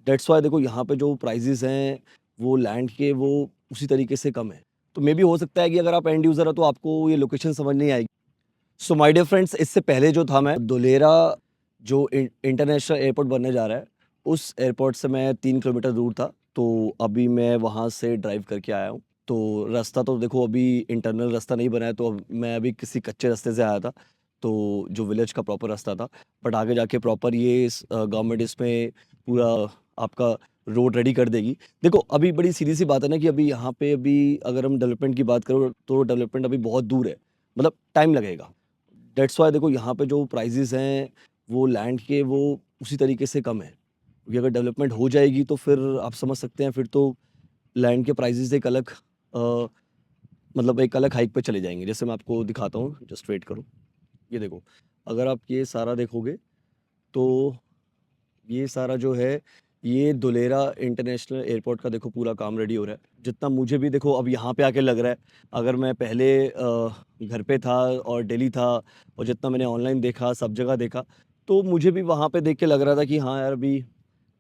That's why देखो यहाँ पे जो प्राइसेस हैं वो लैंड के वो उसी तरीके से कम है। तो मे बी हो सकता है कि अगर आप एंड यूज़र हो तो आपको ये लोकेशन समझ नहीं आएगी। सो माय डियर फ्रेंड्स, इससे पहले जो था मैं धुलेरा जो इंटरनेशनल एयरपोर्ट बनने जा रहा है, उस एयरपोर्ट से मैं 3 किलोमीटर दूर था। तो अभी मैं वहाँ से ड्राइव करके आया हूँ। तो रास्ता तो देखो अभी इंटरनल रास्ता नहीं बना है, तो मैं अभी किसी कच्चे रास्ते से आया था, तो जो विलेज का प्रॉपर रास्ता था। बट आगे जाके प्रॉपर ये गवर्नमेंट इसमें पूरा आपका रोड रेडी कर देगी। देखो अभी बड़ी सीधी सी बात है ना कि अभी यहाँ पे अभी अगर हम डेवलपमेंट की बात करो तो डेवलपमेंट अभी बहुत दूर है, मतलब टाइम लगेगा। दैट्स वाई देखो यहाँ पे जो प्राइसेस हैं वो लैंड के वो उसी तरीके से कम है, क्योंकि अगर डेवलपमेंट हो जाएगी तो फिर आप समझ सकते हैं, फिर तो लैंड के प्राइसेस एक अलग मतलब एक अलग हाइक पे चले जाएंगे। जैसे मैं आपको दिखाता हूँ, जस्ट वेट करो। ये देखो, अगर आप ये सारा देखोगे तो ये सारा जो है ये धुलेरा इंटरनेशनल एयरपोर्ट का देखो पूरा काम रेडी हो रहा है। जितना मुझे भी देखो अब यहाँ पे आके लग रहा है, अगर मैं पहले घर पे था और दिल्ली था और जितना मैंने ऑनलाइन देखा, सब जगह देखा, तो मुझे भी वहाँ पे देख के लग रहा था कि हाँ यार, अभी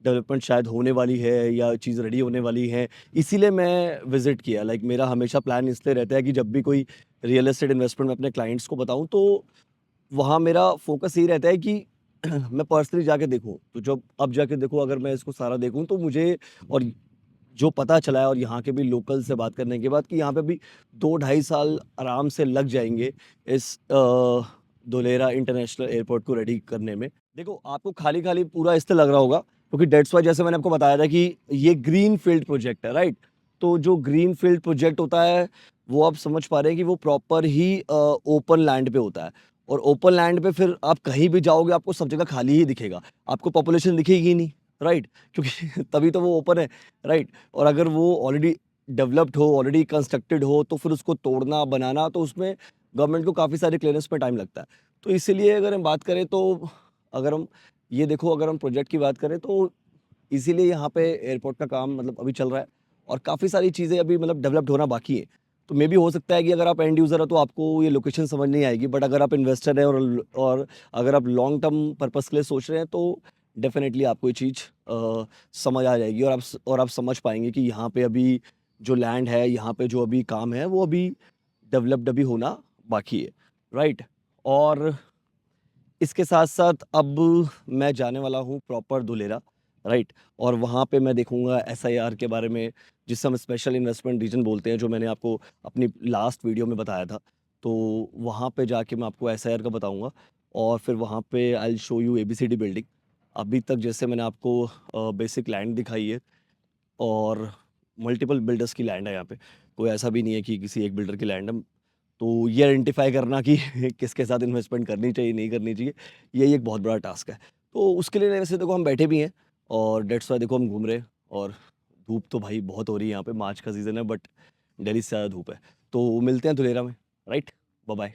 डेवलपमेंट शायद होने वाली है या चीज़ रेडी होने वाली है। इसीलिए मैं विज़िट किया। लाइक मेरा हमेशा प्लान इसलिए रहता है कि जब भी कोई रियल एस्टेट इन्वेस्टमेंट मैं अपने क्लाइंट्स को बताऊँ, तो वहाँ मेरा फ़ोकस यही रहता है कि मैं पर्सनली जाके देखूँ। तो जब अब जाके देखो, अगर मैं इसको सारा देखूँ तो मुझे और जो पता चला है और यहाँ के भी लोकल से बात करने के बाद कि यहाँ पे भी 2 ढाई साल आराम से लग जाएँगे इस धुलेरा इंटरनेशनल एयरपोर्ट को रेडी करने में। देखो आपको खाली-खाली पूरा इसलिए लग रहा होगा क्योंकि दैट्स व्हाई जैसे मैंने आपको बताया था कि ये ग्रीनफ़ील्ड प्रोजेक्ट है, राइट? तो जो ग्रीनफ़ील्ड प्रोजेक्ट होता है, वो आप समझ पा रहे हैं कि वो प्रॉपर ही ओपन लैंड पे होता है। और ओपन लैंड पे फिर आप कहीं भी जाओगे आपको सब जगह खाली ही दिखेगा। आपको पॉपुलेशन दिखेगी ही नहीं, राइट? क्योंकि तभी तो वो ओपन है, राइट? और अगर वो ऑलरेडी डेवलप्ड हो, ऑलरेडी कंस्ट्रक्टेड हो, तो फिर उसको तोड़ना, बनाना, तो उसमें गवर्नमेंट को काफ़ी सारे क्लियरेंस में टाइम लगता है। तो इसीलिए अगर हम बात करें तो अगर हम ये देखो, अगर हम प्रोजेक्ट की बात करें तो इसीलिए यहाँ पे एयरपोर्ट का काम मतलब अभी चल रहा है और काफ़ी सारी चीज़ें अभी मतलब डेवलप्ड होना बाकी है। तो मे बी हो सकता है कि अगर आप एंड यूज़र हो तो आपको ये लोकेशन समझ नहीं आएगी, बट अगर आप इन्वेस्टर हैं और अगर आप लॉन्ग टर्म पर्पज़ के लिए सोच रहे हैं तो डेफ़िनेटली आपको ये चीज़ समझ आ जाएगी और आप समझ पाएँगे कि यहाँ पे अभी जो लैंड है, यहाँ पे जो अभी काम है, वो अभी डेवलप्ड अभी होना बाकी है, राइट? और इसके साथ-साथ अब मैं जाने वाला हूँ प्रॉपर धुलेरा, राइट? और वहाँ पे मैं देखूँगा एसआईआर के बारे में, जिसे हम स्पेशल इन्वेस्टमेंट रीजन बोलते हैं, जो मैंने आपको अपनी लास्ट वीडियो में बताया था। तो वहाँ पे जाके मैं आपको एसआईआर का बताऊँगा और फिर वहाँ पे I will show you ABCD building. अभी तक जैसे मैंने आपको बेसिक लैंड दिखाई है और मल्टीपल बिल्डर्स की लैंड है यहाँ पे। कोई ऐसा भी नहीं है कि किसी एक बिल्डर की लैंड है। तो ये आइडेंटिफ़ाई करना कि किसके साथ इन्वेस्टमेंट करनी चाहिए, नहीं करनी चाहिए, यही एक बहुत बड़ा टास्क है। तो उसके लिए वैसे देखो हम बैठे भी हैं और दैट्स व्हाई देखो हम घूम रहे हैं। और धूप तो भाई बहुत हो रही है यहाँ पे, मार्च का सीज़न है, बट दिल्ली से ज़्यादा धूप है। तो मिलते हैं धुलेरा में, राइट? Bye bye.